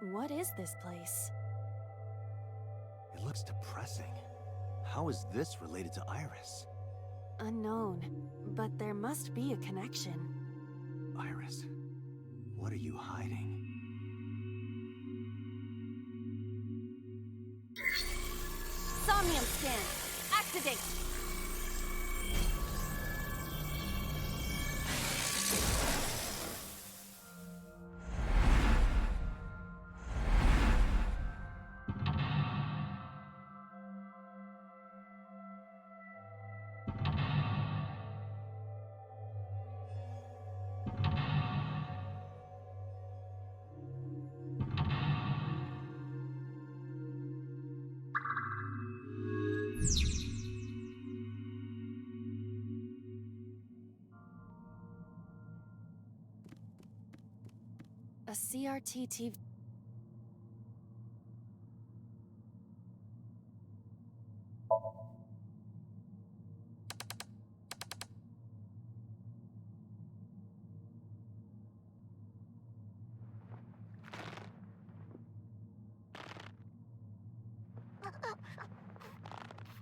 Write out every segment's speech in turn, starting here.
What is this place? It looks depressing. How is this related to Iris? Unknown, but there must be a connection. Iris, what are you hiding? Somnium scan! Activate! A CRT TV.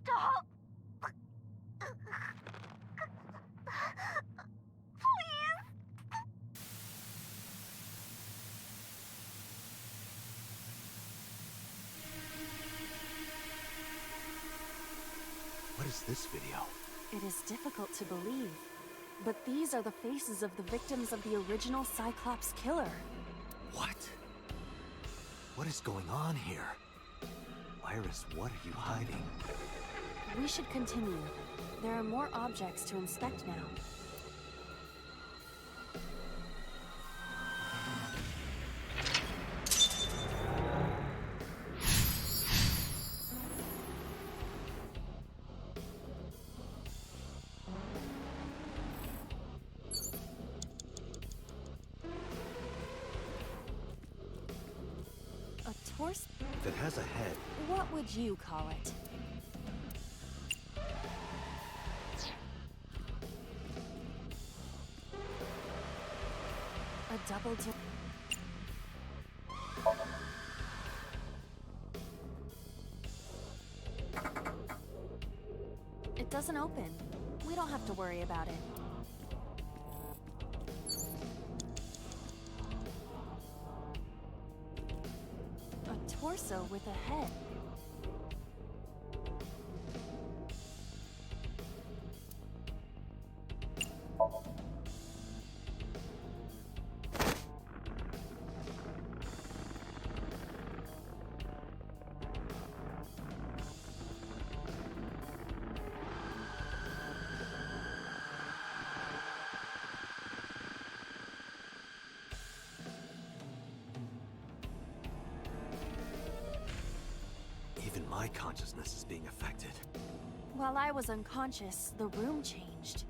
Stop! What is this video? It is difficult to believe, but these are the faces of the victims of the original Cyclops killer. What? What is going on here? Iris, what are you hiding? We should continue. There are more objects to inspect now. A torso? If it has a head, What would you call it? A double door. It doesn't open. We don't have to worry about it. A torso with a head. even my consciousness is being affected. While I was unconscious, the room changed.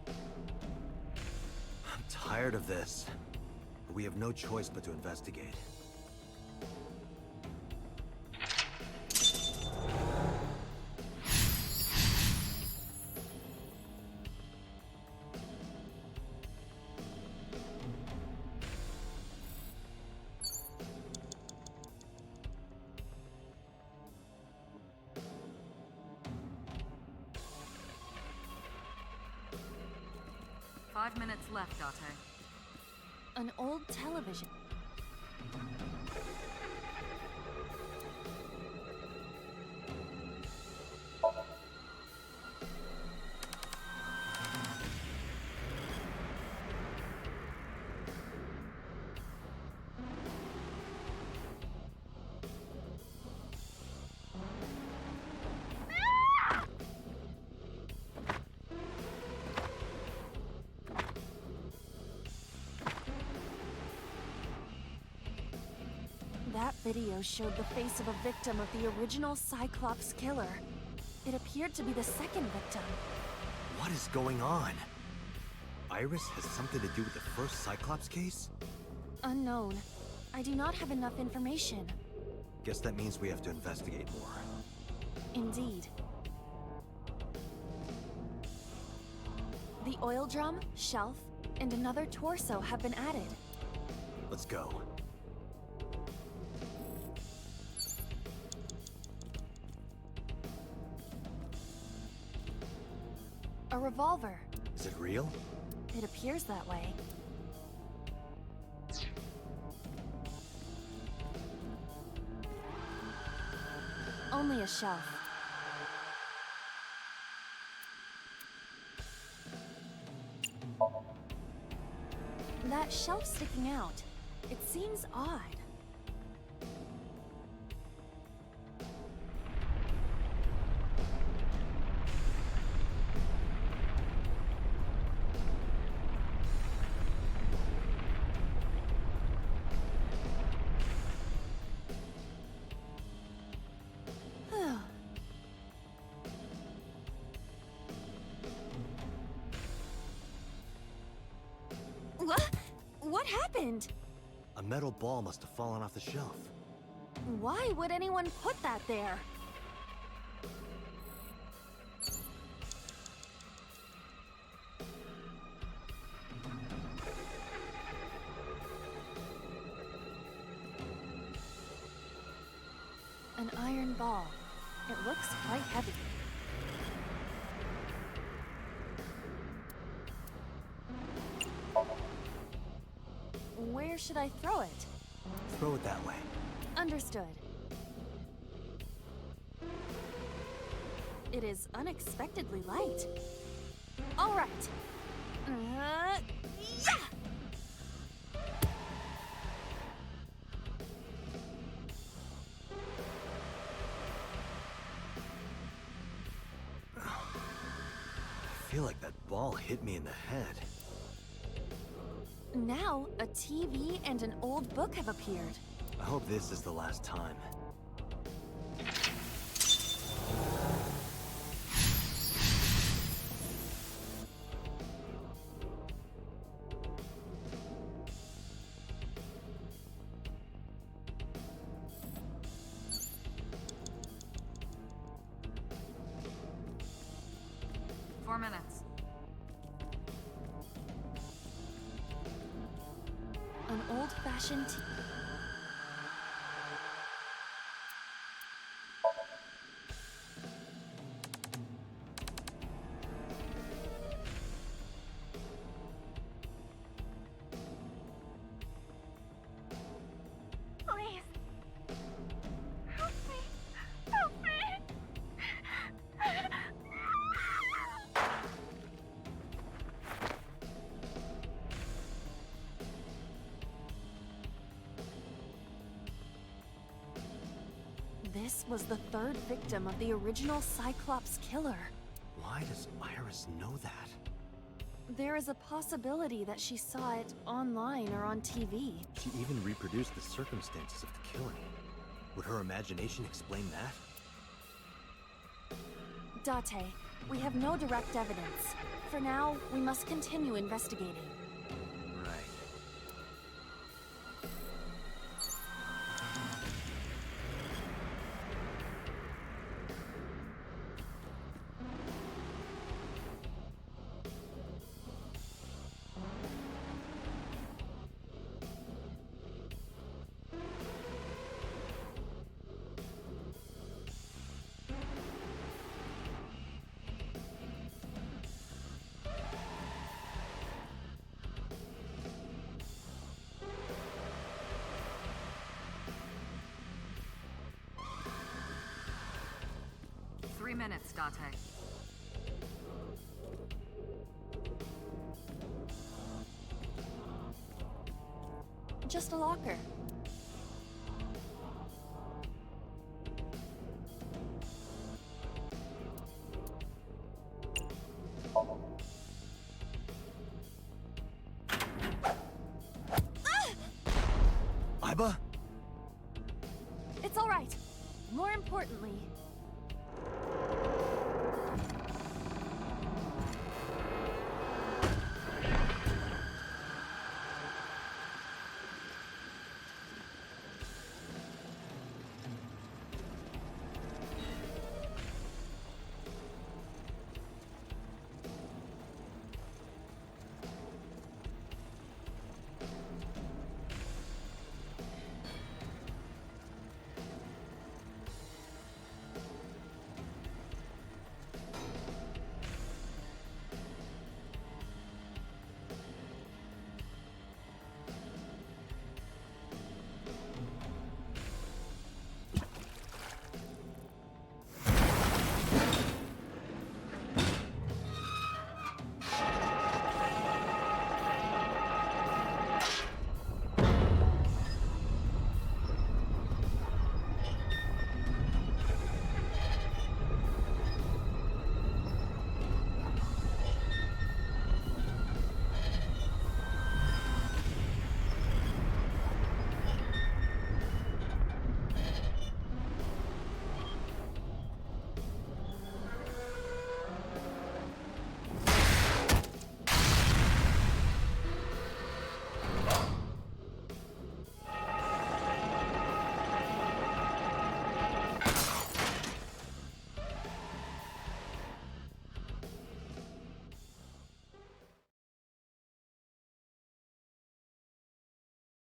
I'm tired of this. But we have no choice but to investigate. Five minutes left, Otto. An old television. That video showed the face of a victim of the original Cyclops killer. It appeared to be the second victim. What is going on? Iris has something to do with the first Cyclops case? Unknown. I do not have enough information. Guess that means we have to investigate more. Indeed. The oil drum, shelf, and another torso have been added. Let's go. A revolver. Is it real? It appears that way. Only a shelf. That shelf sticking out. It seems odd. What happened? A metal ball must have fallen off the shelf. Why would anyone put that there? An iron ball. It looks quite heavy. Where should I throw it? Throw it that way. Understood. It is unexpectedly light. All right. Yeah! I feel like that ball hit me in the head. Now, a TV and an old book have appeared. I hope this is the last time. Minutes. An old-fashioned Please. Help me. Help me. This was the third victim of the original Cyclops killer. Why does Iris know that? There is a possibility that she saw it online or on TV. She even reproduced the circumstances of the killing. Would her imagination explain that? Date, we have no direct evidence. For now, we must continue investigating. Right. Minutes, Date. Just a locker. Iba? It's all right. More importantly,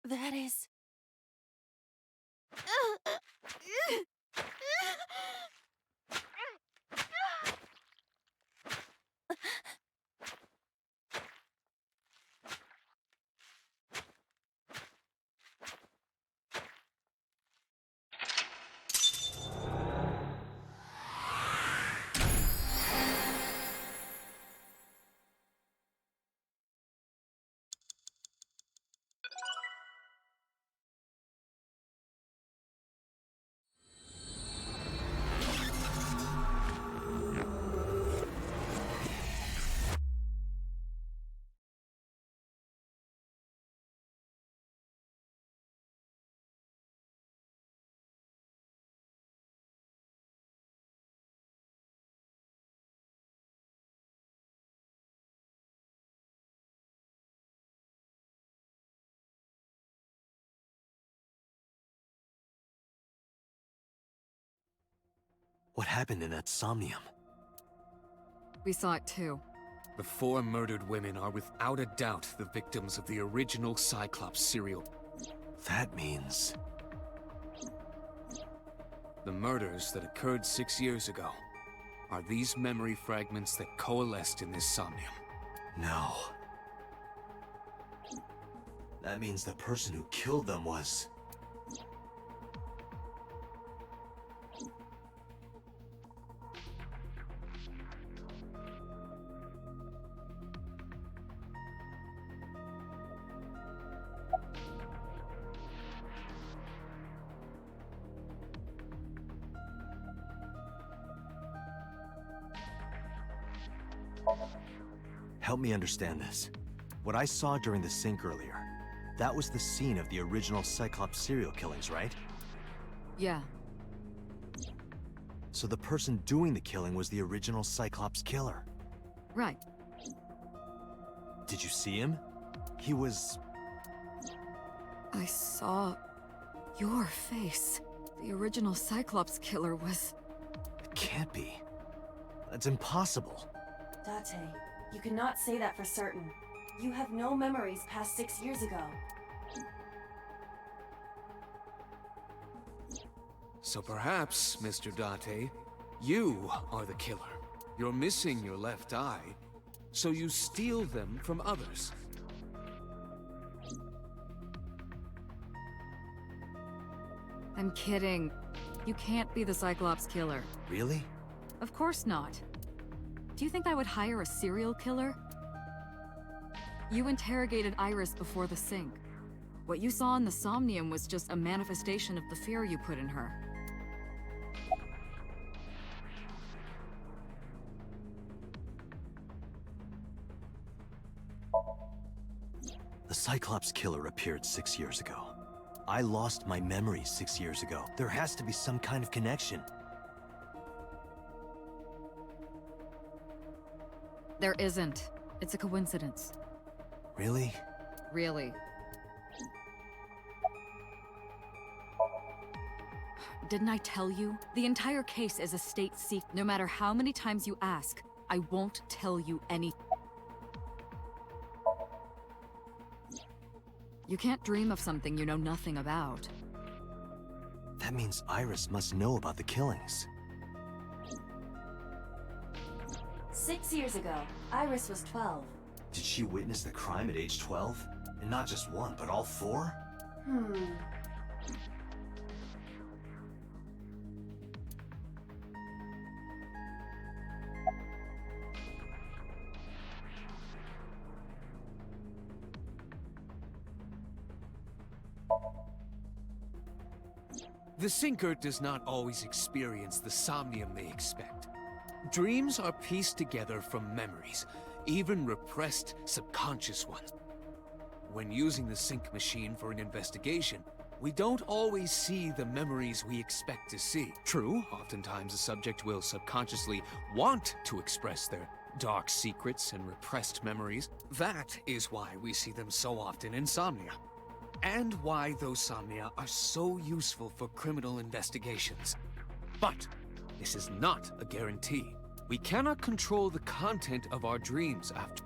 That is... What happened in that Somnium? We saw it too. The 4 murdered women are without a doubt the victims of the original Cyclops serial. That means... The murders that occurred 6 years ago are these memory fragments that coalesced in this Somnium. No. That means the person who killed them was... Help me understand this. What I saw during the sink earlier, that was the scene of the original Cyclops serial killings, right? Yeah. So the person doing the killing was the original Cyclops killer. Right. Did you see him? He was... I saw... your face. The original Cyclops killer was... It can't be. That's impossible. Date, you cannot say that for certain. You have no memories past 6 years ago. So perhaps, Mr. Date, you are the killer. You're missing your left eye, so you steal them from others. I'm kidding. You can't be the Cyclops killer. Really? Of course not. Do you think I would hire a serial killer? You interrogated Iris before the sink. What you saw in the Somnium was just a manifestation of the fear you put in her. The Cyclops killer appeared 6 years ago. I lost my memories 6 years ago. There has to be some kind of connection. There isn't. It's a coincidence. Really? Really. Didn't I tell you? The entire case is a state secret. No matter how many times you ask, I won't tell you anything. You can't dream of something you know nothing about. That means Iris must know about the killings. 6 years ago, Iris was 12. Did she witness the crime at age 12? And not just one, but all 4? The Sinker does not always experience the Somnium they expect. Dreams are pieced together from memories, even repressed subconscious ones. When using the sync machine for an investigation, we don't always see the memories we expect to see. True, oftentimes the subject will subconsciously want to express their dark secrets and repressed memories. That is why we see them so often in Somnia. And why those Somnia are so useful for criminal investigations. But this is not a guarantee. We cannot control the content of our dreams after.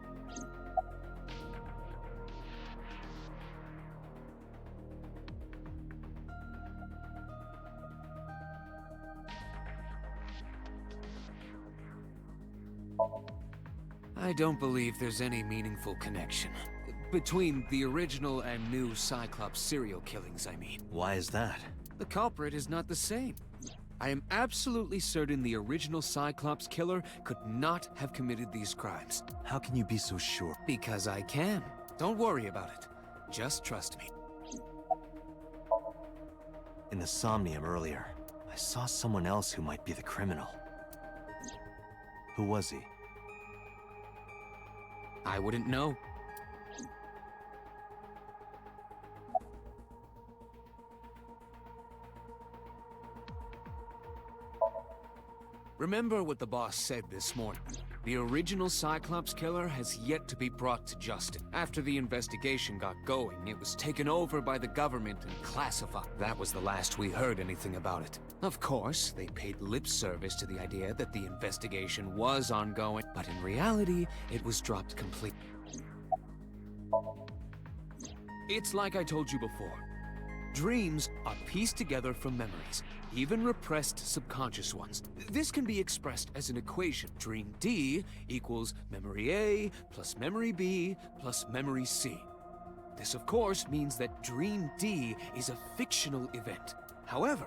I don't believe there's any meaningful connection. Between the original and new Cyclops serial killings, I mean. Why is that? The culprit is not the same. I am absolutely certain the original Cyclops killer could not have committed these crimes. How can you be so sure? Because I can. Don't worry about it. Just trust me. In the Somnium earlier, I saw someone else who might be the criminal. Who was he? I wouldn't know. Remember what the boss said this morning. The original Cyclops killer has yet to be brought to justice. After the investigation got going, it was taken over by the government and classified. That was the last we heard anything about it. Of course, they paid lip service to the idea that the investigation was ongoing, but in reality, it was dropped completely. It's like I told you before. Dreams are pieced together from memories, even repressed subconscious ones. This can be expressed as an equation. Dream D equals memory A plus memory B plus memory C. This, of course, means that Dream D is a fictional event. However,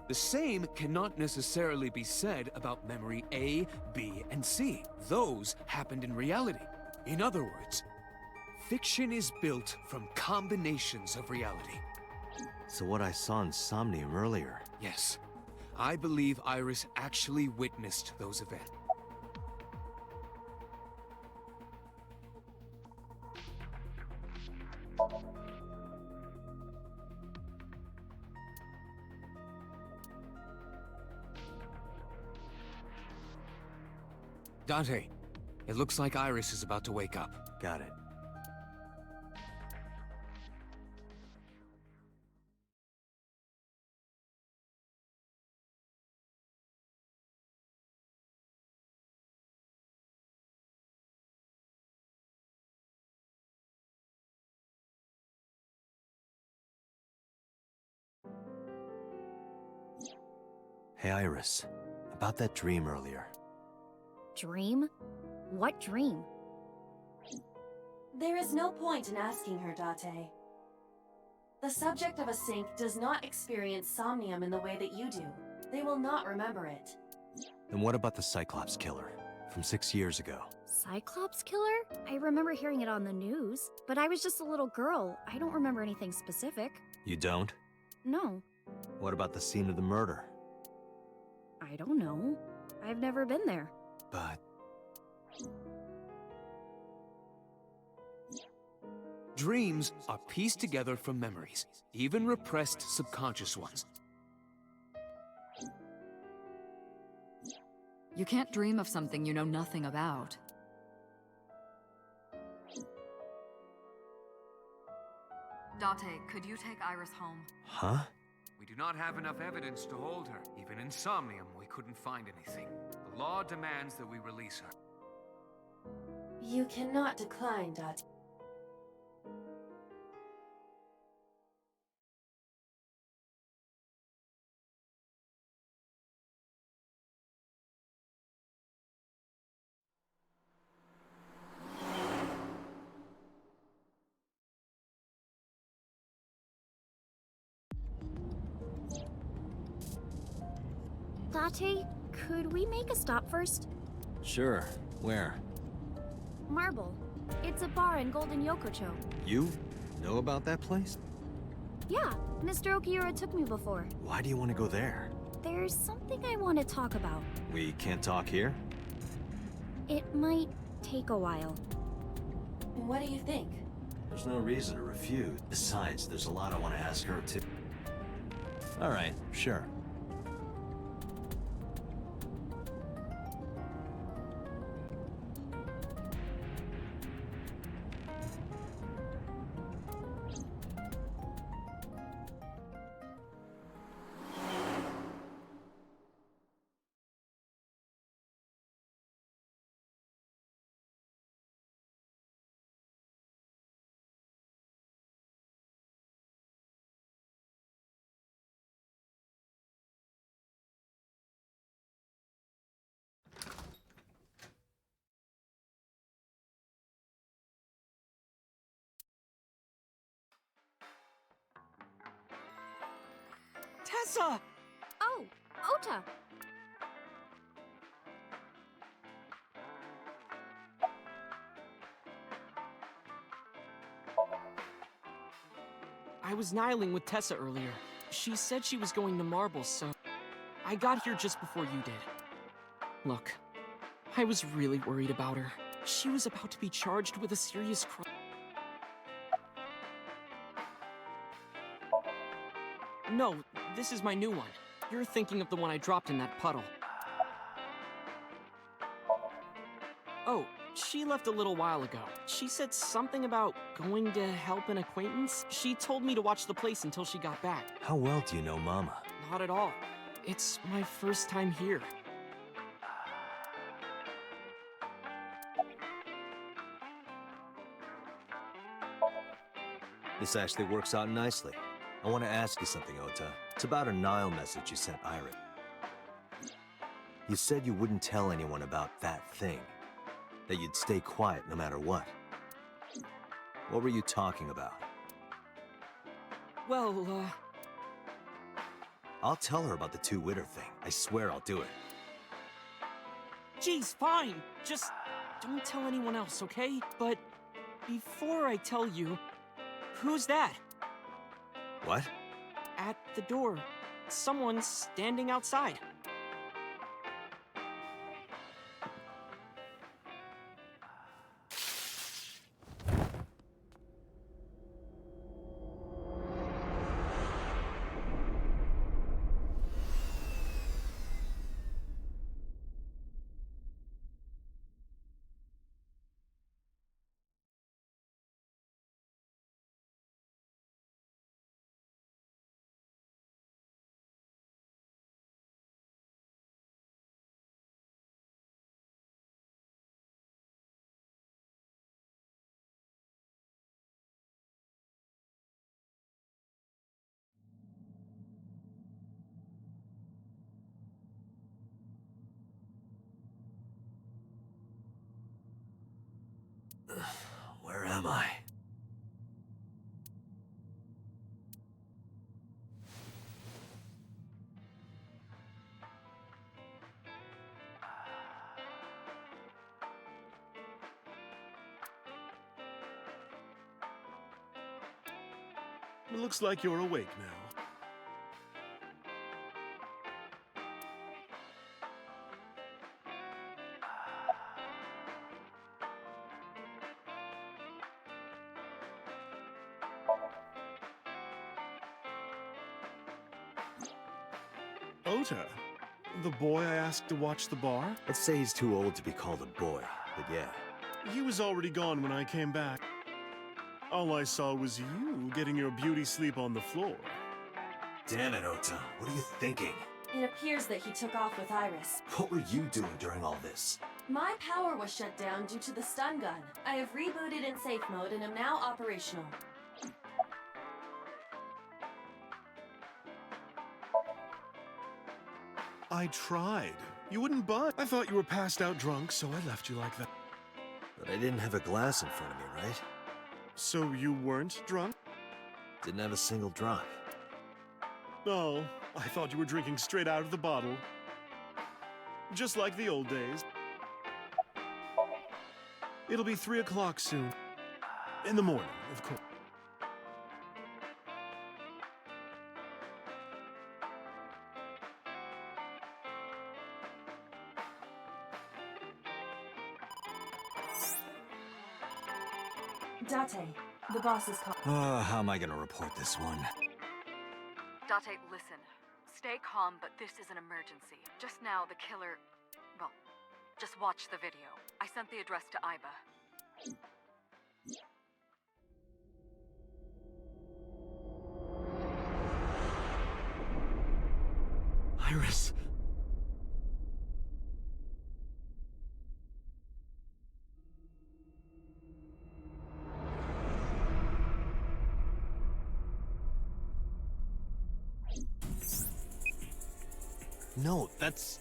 the same cannot necessarily be said about memory A, B, and C. Those happened in reality. In other words, fiction is built from combinations of reality. So what I saw in Somnium earlier... Yes, I believe Iris actually witnessed those events. Dante, it looks like Iris is about to wake up. Got it. Hey, Iris. About that dream earlier. Dream? What dream? There is no point in asking her, Date. The subject of a sink does not experience somnium in the way that you do. They will not remember it. And what about the Cyclops killer? From 6 years ago? Cyclops killer? I remember hearing it on the news, but I was just a little girl. I don't remember anything specific. You don't? No. What about the scene of the murder? I don't know. I've never been there. But... Dreams are pieced together from memories, even repressed subconscious ones. You can't dream of something you know nothing about. Date, could you take Iris home? Huh? We do not have enough evidence to hold her. Even in Somnium, we couldn't find anything. The law demands that we release her. You cannot decline, Date. Latte, could we make a stop first? Sure. Where? Marble. It's a bar in Golden Yokocho. You know about that place? Yeah, Mr. Okiura took me before. Why do you want to go there? There's something I want to talk about. We can't talk here? It might take a while. What do you think? There's no reason to refuse. Besides, there's a lot I want to ask her too. Alright, sure. Tessa! Oh, Ota! I was nihiling with Tessa earlier. She said she was going to Marble, so I got here just before you did. Look, I was really worried about her. She was about to be charged with a serious crime. No, this is my new one. You're thinking of the one I dropped in that puddle. Oh, she left a little while ago. She said something about going to help an acquaintance. She told me to watch the place until she got back. How well do you know Mama? Not at all. It's my first time here. This actually works out nicely. I want to ask you something, Ota. It's about a Nile message you sent Iris. You said you wouldn't tell anyone about that thing. That you'd stay quiet no matter what. What were you talking about? Well, I'll tell her about the two-witter thing. I swear I'll do it. geez, fine. Just don't tell anyone else, okay? But before I tell you, who's that? What? At the door. Someone's standing outside. Where am I? It looks like you're awake now. Ota, the boy I asked to watch the bar? I'd say he's too old to be called a boy, but yeah. He was already gone when I came back. All I saw was you getting your beauty sleep on the floor. Damn it, Ota. What are you thinking? It appears that he took off with Iris. What were you doing during all this? My power was shut down due to the stun gun. I have rebooted in safe mode and am now operational. I tried. You wouldn't budge. I thought you were passed out drunk, so I left you like that. But I didn't have a glass in front of me, right? So you weren't drunk? Didn't have a single drop. Oh, I thought you were drinking straight out of the bottle. Just like the old days. It'll be 3 o'clock soon. In the morning, of course. Date, the boss is called. How am I gonna report this one? Date, listen. Stay calm, but this is an emergency. Just now, the killer... Well, just watch the video. I sent the address to Iba. Iris! No, that's...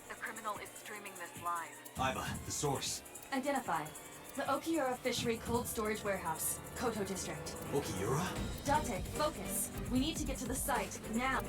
The criminal is streaming this live. Iba, the source. Identified. The Okiura Fishery Cold Storage Warehouse, Koto District. Okiura? Date, focus. We need to get to the site, now.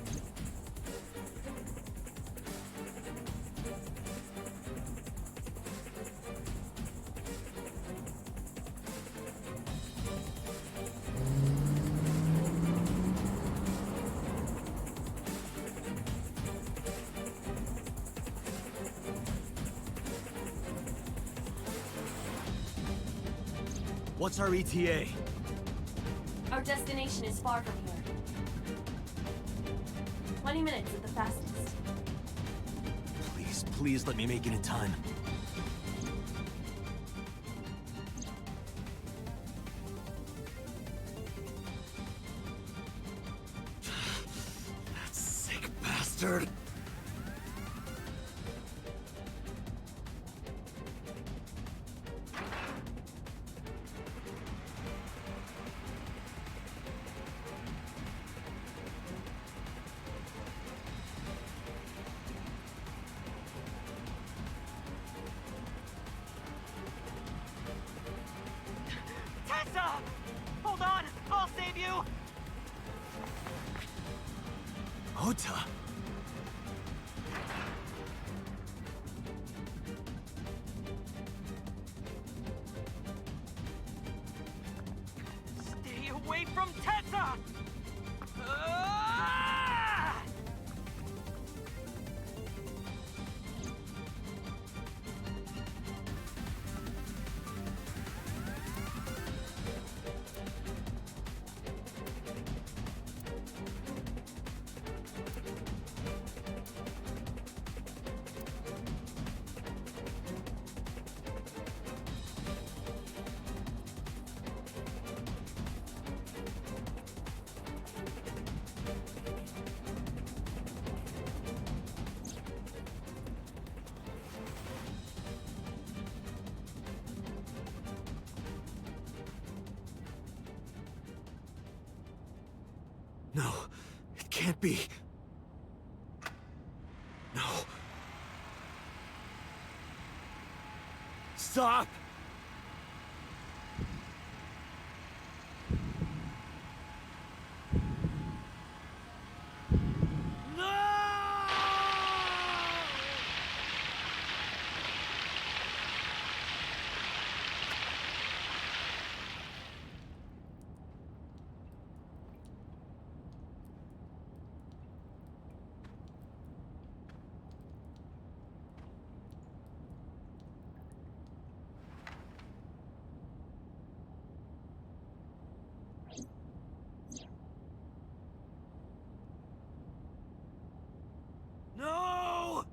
What's our ETA? Our destination is far from here. 20 minutes at the fastest. Please, please let me make it in time. That sick bastard! Tessa! Hold on! I'll save you! Ota! Stay away from Tessa! Ah! No, it can't be. No. Stop! No!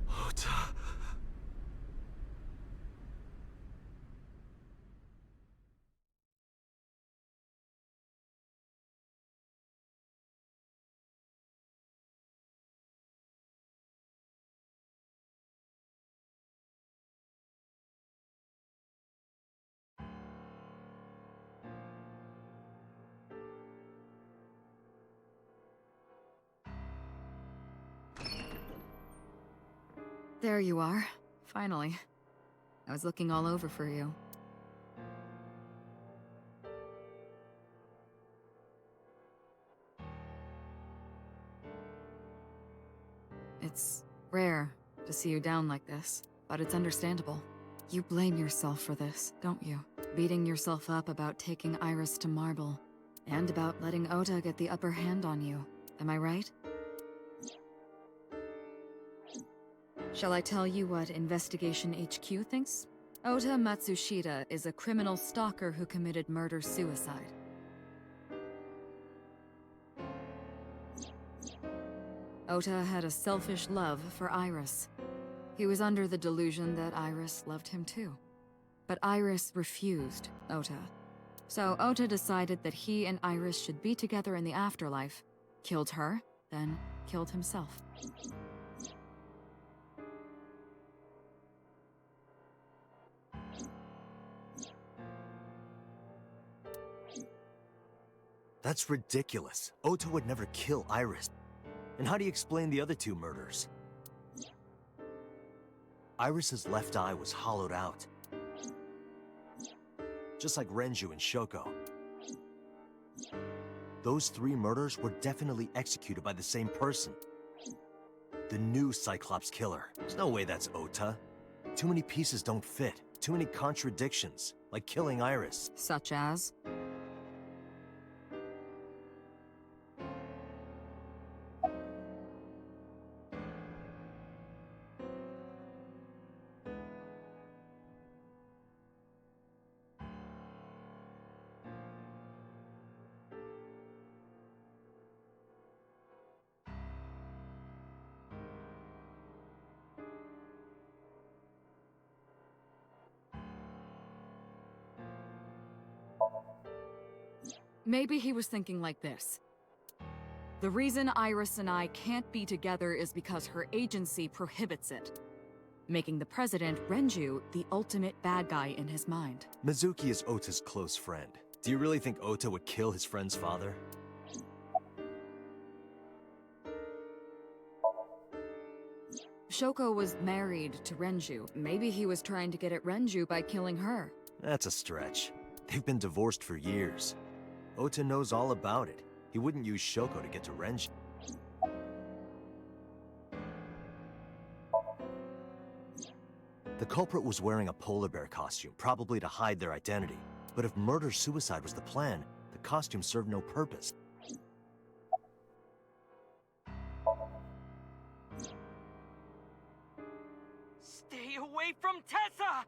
Ota. There you are. Finally. I was looking all over for you. It's rare to see you down like this, but it's understandable. You blame yourself for this, don't you? Beating yourself up about taking Iris to Marble, and about letting Ota get the upper hand on you. Am I right? Shall I tell you what Investigation HQ thinks? Ota Matsushita is a criminal stalker who committed murder-suicide. Ota had a selfish love for Iris. He was under the delusion that Iris loved him too. But Iris refused Ota. So Ota decided that he and Iris should be together in the afterlife, killed her, then killed himself. That's ridiculous. Ota would never kill Iris. And how do you explain the other two murders? Iris's left eye was hollowed out. Just like Renju and Shoko. Those three murders were definitely executed by the same person. The new Cyclops killer. There's no way that's Ota. Too many pieces don't fit. Too many contradictions, like killing Iris. Such as? Maybe he was thinking like this. The reason Iris and I can't be together is because her agency prohibits it, making the president, Renju, the ultimate bad guy in his mind. Mizuki is Ota's close friend. Do you really think Ota would kill his friend's father? Shoko was married to Renju. Maybe he was trying to get at Renju by killing her. That's a stretch. They've been divorced for years. Ota knows all about it. He wouldn't use Shoko to get to Renju. The culprit was wearing a polar bear costume, probably to hide their identity. But if murder-suicide was the plan, the costume served no purpose. Stay away from Tessa!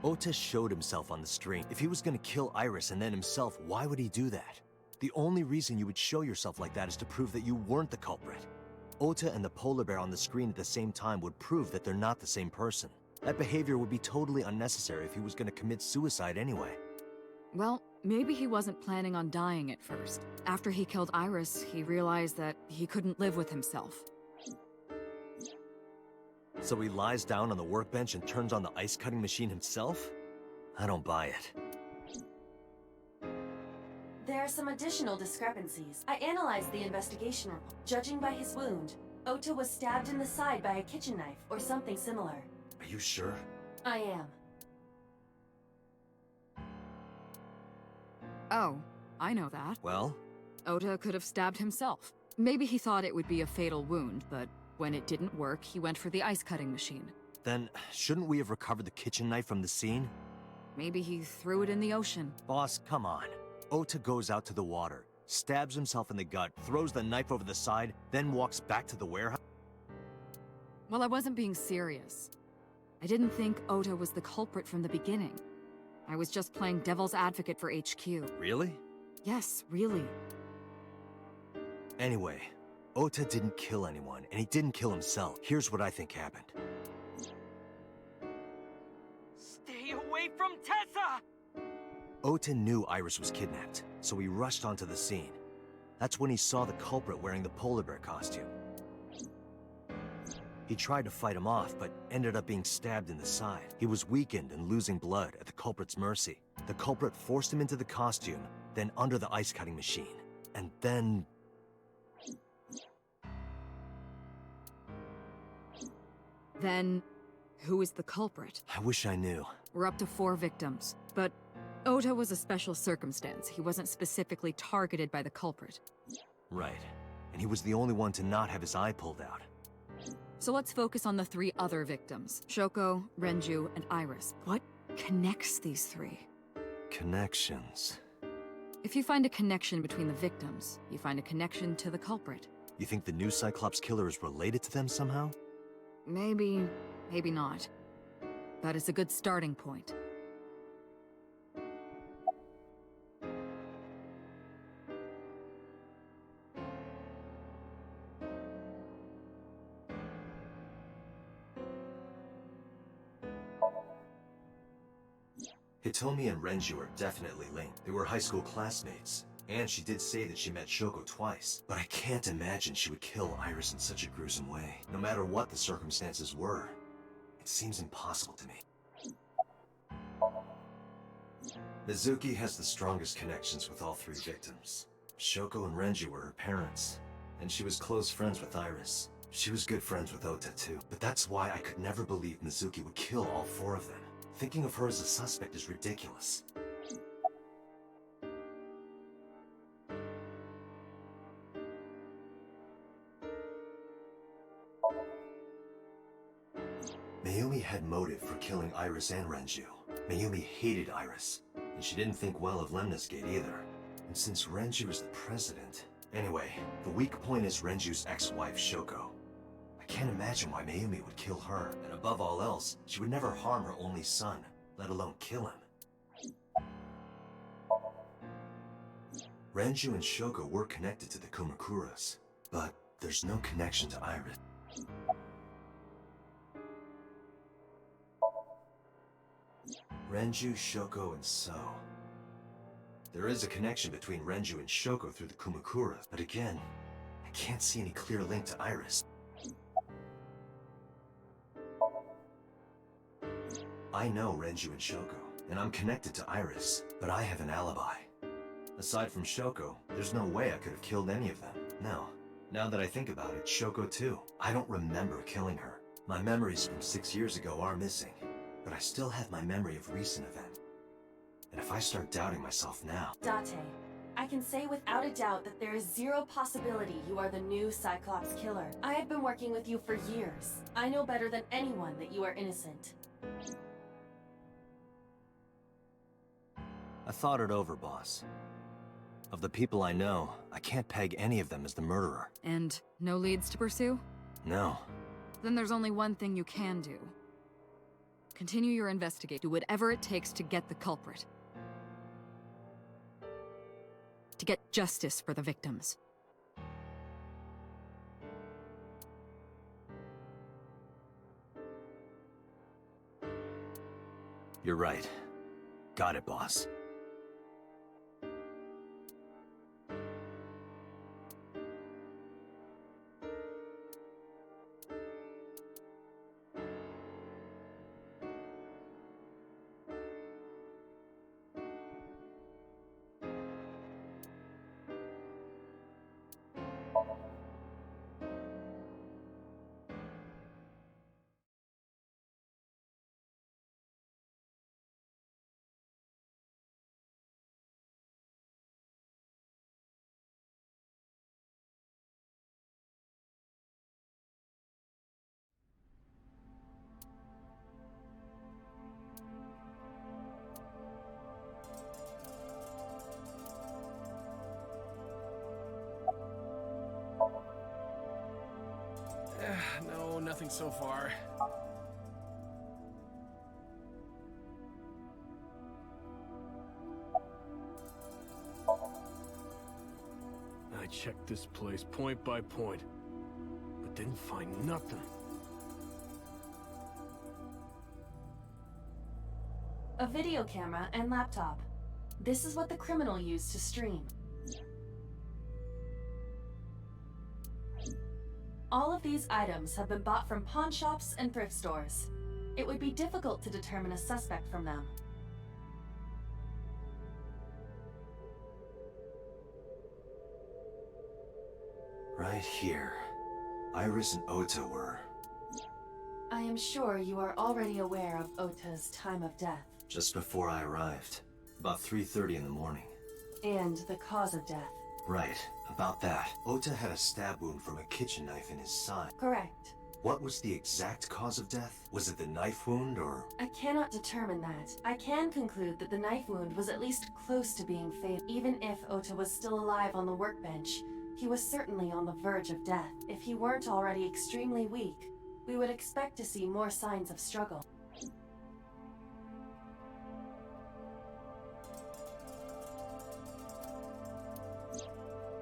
Ota showed himself on the screen. If he was gonna kill Iris and then himself, why would he do that? The only reason you would show yourself like that is to prove that you weren't the culprit. Ota and the polar bear on the screen at the same time would prove that they're not the same person. That behavior would be totally unnecessary if he was gonna commit suicide anyway. Well, maybe he wasn't planning on dying at first. After he killed Iris, he realized that he couldn't live with himself. So he lies down on the workbench and turns on the ice-cutting machine himself? I don't buy it. There are some additional discrepancies. I analyzed the investigation report. Judging by his wound, Ota was stabbed in the side by a kitchen knife or something similar. Are you sure? I am. Oh, I know that. Well? Ota could have stabbed himself. Maybe he thought it would be a fatal wound, but when it didn't work, he went for the ice-cutting machine. Then, shouldn't we have recovered the kitchen knife from the scene? Maybe he threw it in the ocean. Boss, come on. Ota goes out to the water, stabs himself in the gut, throws the knife over the side, then walks back to the warehouse? Well, I wasn't being serious. I didn't think Ota was the culprit from the beginning. I was just playing devil's advocate for HQ. Really? Yes, really. Anyway, Ota didn't kill anyone, and he didn't kill himself. Here's what I think happened. Stay away from Tessa! Ota knew Iris was kidnapped, so he rushed onto the scene. That's when he saw the culprit wearing the polar bear costume. He tried to fight him off, but ended up being stabbed in the side. He was weakened and losing blood at the culprit's mercy. The culprit forced him into the costume, then under the ice-cutting machine. And then... Then, who is the culprit? I wish I knew. We're up to 4 victims, but Ota was a special circumstance. He wasn't specifically targeted by the culprit. Right. And he was the only one to not have his eye pulled out. So let's focus on the 3 other victims. Shoko, Renju, and Iris. What connects these 3? Connections. If you find a connection between the victims, you find a connection to the culprit. You think the new Cyclops killer is related to them somehow? Maybe, maybe not. But it's a good starting point. Hitomi and Renju are definitely linked. They were high school classmates. And she did say that she met Shoko twice. But I can't imagine she would kill Iris in such a gruesome way. No matter what the circumstances were. It seems impossible to me. Mizuki has the strongest connections with all 3 victims. Shoko and Renju were her parents. And she was close friends with Iris. She was good friends with Ota too. But that's why I could never believe Mizuki would kill all 4 of them. Thinking of her as a suspect is ridiculous. Mayumi had motive for killing Iris and Renju. Mayumi hated Iris, and she didn't think well of Lemnis Gate either. And since Renju is the president... Anyway, the weak point is Renju's ex-wife, Shoko. I can't imagine why Mayumi would kill her, and above all else, she would never harm her only son, let alone kill him. Renju and Shoko were connected to the Kumakuras, but there's no connection to Iris. Renju, Shoko, and So. There is a connection between Renju and Shoko through the Kumakuras, but again, I can't see any clear link to Iris. I know Renju and Shoko, and I'm connected to Iris, but I have an alibi. Aside from Shoko, there's no way I could have killed any of them. No. Now that I think about it, Shoko too. I don't remember killing her. My memories from 6 years ago are missing, but I still have my memory of recent events. And if I start doubting myself now... Date, I can say without a doubt that there is zero possibility you are the new Cyclops killer. I have been working with you for years. I know better than anyone that you are innocent. I thought it over, boss. Of the people I know, I can't peg any of them as the murderer. And no leads to pursue? No. Then there's only one thing you can do. Continue your investigation. Do whatever it takes to get the culprit. To get justice for the victims. You're right. Got it, boss. No, nothing so far. I checked this place point by point, but didn't find nothing. A video camera and laptop. This is what the criminal used to stream. All of these items have been bought from pawn shops and thrift stores. It would be difficult to determine a suspect from them. Right here. Iris and Ota were. I am sure you are already aware of Ota's time of death. Just before I arrived. About 3:30 in the morning. And the cause of death. Right. About that. Ota had a stab wound from a kitchen knife in his side. Correct. What was the exact cause of death? Was it the knife wound, or...? I cannot determine that. I can conclude that the knife wound was at least close to being fatal. Even if Ota was still alive on the workbench, he was certainly on the verge of death. If he weren't already extremely weak, we would expect to see more signs of struggle.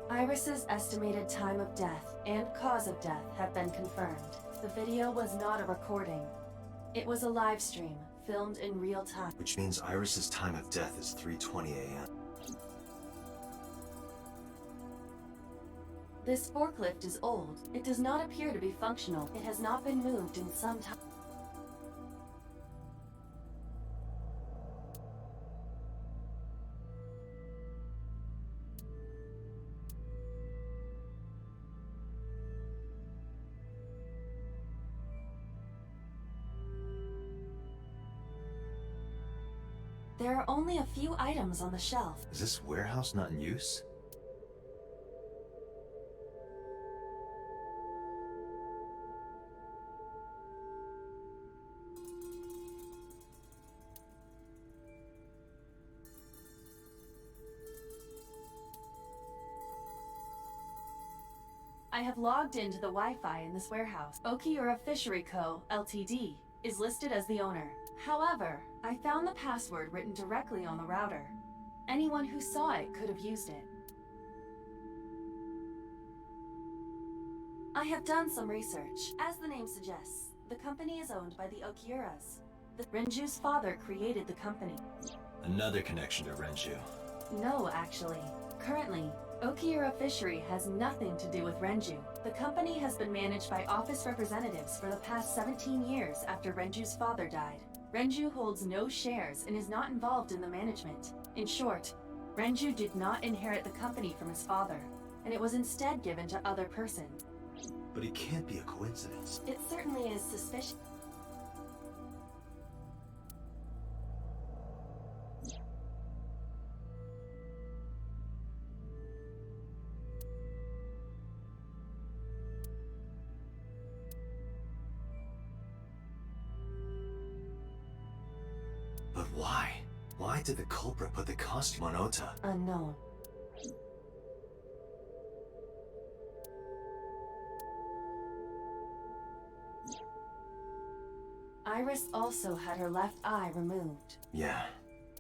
Iris's estimated time of death and cause of death have been confirmed. The video was not a recording. It was a live stream, filmed in real time. Which means Iris's time of death is 3:20 a.m. This forklift is old. It does not appear to be functional. It has not been moved in some time. There are only a few items on the shelf. Is this warehouse not in use? I have logged into the Wi-Fi in this warehouse. Okiura Fishery Co., Ltd. is listed as the owner. However, I found the password written directly on the router. Anyone who saw it could have used it. I have done some research. As the name suggests, the company is owned by the Okiuras. Renju's father created the company. Another connection to Renju. No, actually. Currently, Okiura Fishery has nothing to do with Renju. The company has been managed by office representatives for the past 17 years after Renju's father died. Renju holds no shares and is not involved in the management. In short, Renju did not inherit the company from his father, and it was instead given to other person. But it can't be a coincidence. It certainly is suspicious. But why? Why did the culprit put the costume on Ota? Unknown. Iris also had her left eye removed. Yeah.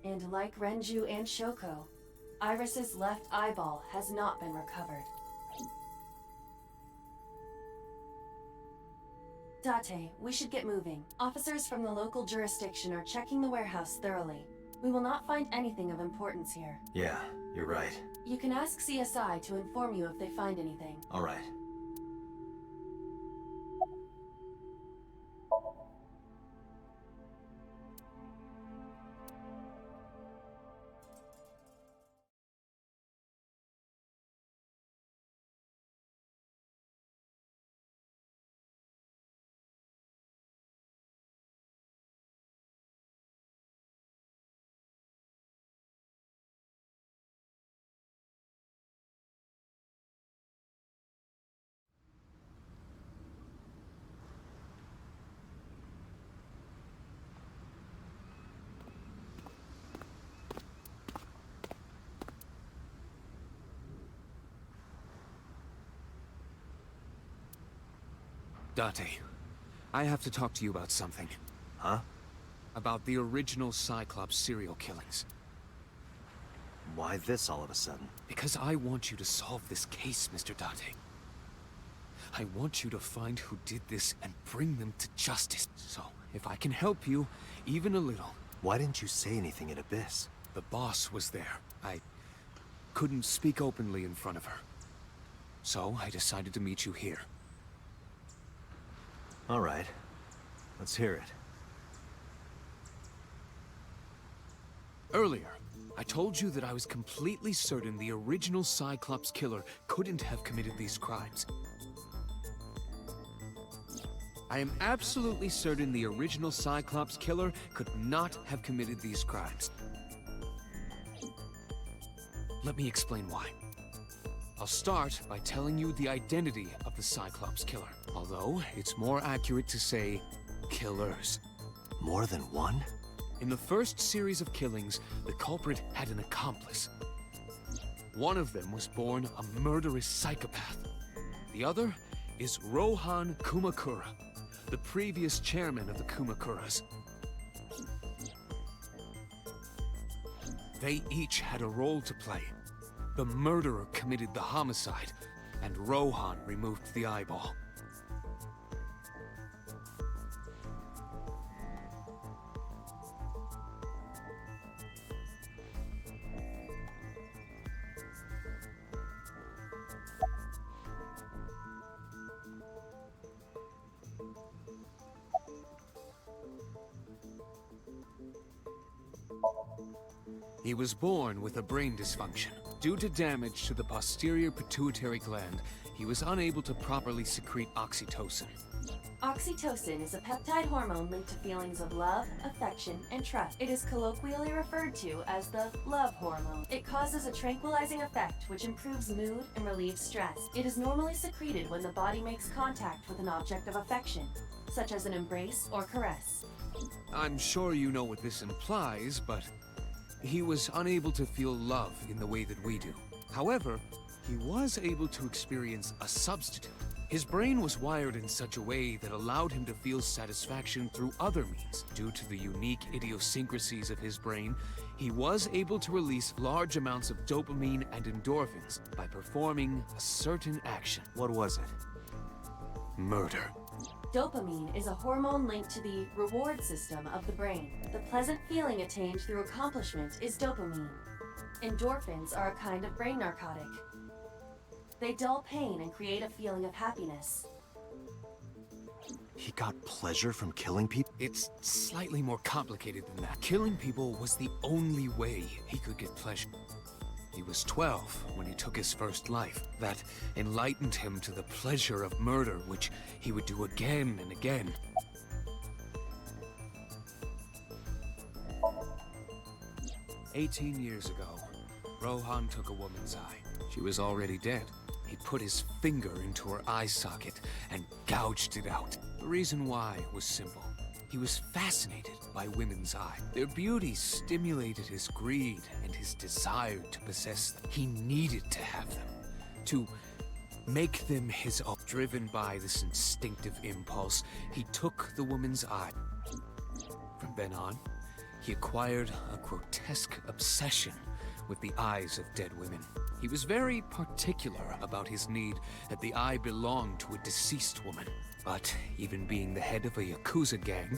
And like Renju and Shoko, Iris's left eyeball has not been recovered. Date, we should get moving. Officers from the local jurisdiction are checking the warehouse thoroughly. We will not find anything of importance here. Yeah, you're right. You can ask CSI to inform you if they find anything. All right. Date, I have to talk to you about something. Huh? About the original Cyclops serial killings. Why this all of a sudden? Because I want you to solve this case, Mr. Date. I want you to find who did this and bring them to justice. So, if I can help you, even a little... Why didn't you say anything in Abyss? The boss was there. I couldn't speak openly in front of her. So, I decided to meet you here. All right. Let's hear it. Earlier, I told you that I was completely certain the original Cyclops killer couldn't have committed these crimes. I am absolutely certain the original Cyclops killer could not have committed these crimes. Let me explain why. I'll start by telling you the identity of the Cyclops killer. Although, it's more accurate to say killers. More than one? In the first series of killings, the culprit had an accomplice. One of them was born a murderous psychopath. The other is Rohan Kumakura, the previous chairman of the Kumakuras. They each had a role to play. The murderer committed the homicide, and Rohan removed the eyeball. He was born with a brain dysfunction. Due to damage to the posterior pituitary gland, he was unable to properly secrete oxytocin. Oxytocin is a peptide hormone linked to feelings of love, affection, and trust. It is colloquially referred to as the love hormone. It causes a tranquilizing effect which improves mood and relieves stress. It is normally secreted when the body makes contact with an object of affection, such as an embrace or caress. I'm sure you know what this implies, but he was unable to feel love in the way that we do. However, he was able to experience a substitute. His brain was wired in such a way that allowed him to feel satisfaction through other means. Due to the unique idiosyncrasies of his brain, he was able to release large amounts of dopamine and endorphins by performing a certain action. What was it? Murder. Dopamine is a hormone linked to the reward system of the brain. The pleasant feeling attained through accomplishment is dopamine. Endorphins are a kind of brain narcotic. They dull pain and create a feeling of happiness. He got pleasure from killing people? It's slightly more complicated than that. Killing people was the only way he could get pleasure. He was 12 when he took his first life. That enlightened him to the pleasure of murder, which he would do again and again. "18 years ago, Rohan took a woman's eye. She was already dead. He put his finger into her eye socket and gouged it out. The reason why was simple. He was fascinated by women's eyes. Their beauty stimulated his greed and his desire to possess them. He needed to have them, to make them his own. Driven by this instinctive impulse, he took the woman's eye. From then on, he acquired a grotesque obsession with the eyes of dead women. He was very particular about his need that the eye belonged to a deceased woman. But even being the head of a Yakuza gang,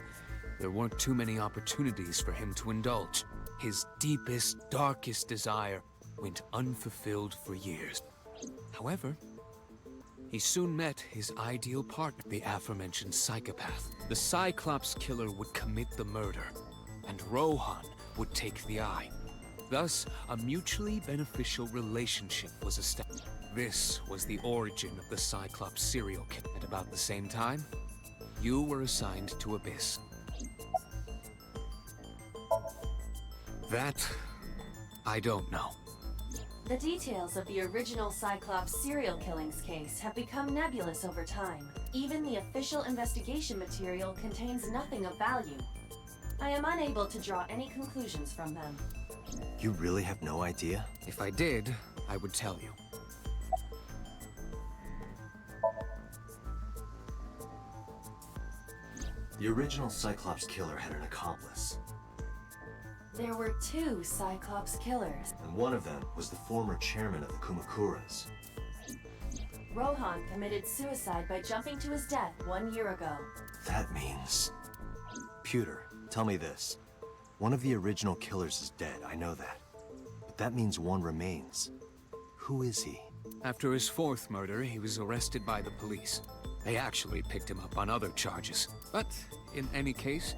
there weren't too many opportunities for him to indulge. His deepest, darkest desire went unfulfilled for years. However, he soon met his ideal partner, the aforementioned psychopath. The Cyclops killer would commit the murder, and Rohan would take the eye. Thus, a mutually beneficial relationship was established. This was the origin of the Cyclops serial killer. At about the same time, you were assigned to Abyss. That, I don't know. The details of the original Cyclops serial killings case have become nebulous over time. Even the official investigation material contains nothing of value. I am unable to draw any conclusions from them. You really have no idea? If I did, I would tell you. The original Cyclops killer had an accomplice, There were two Cyclops killers. and one of them was the former chairman of the Kumakuras. Rohan committed suicide by jumping to his death 1 year ago. That means... Pewter, tell me this. One of the original killers is dead, I know that. But that means one remains. Who is he? After his fourth murder, he was arrested by the police. They actually picked him up on other charges. But, in any case,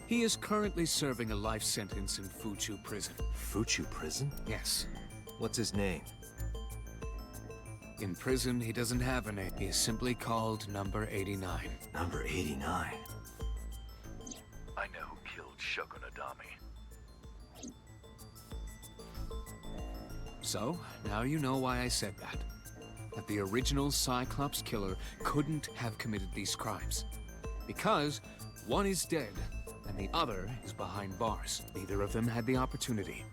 he is currently serving a life sentence in Fuchu prison. Fuchu prison? Yes. What's his name? In prison, he doesn't have a name. He is simply called Number 89. Number 89. I know who killed Shogun Adami. So, now you know why I said that. that the original Cyclops killer couldn't have committed these crimes. Because one is dead, and the other is behind bars. Neither of them had the opportunity.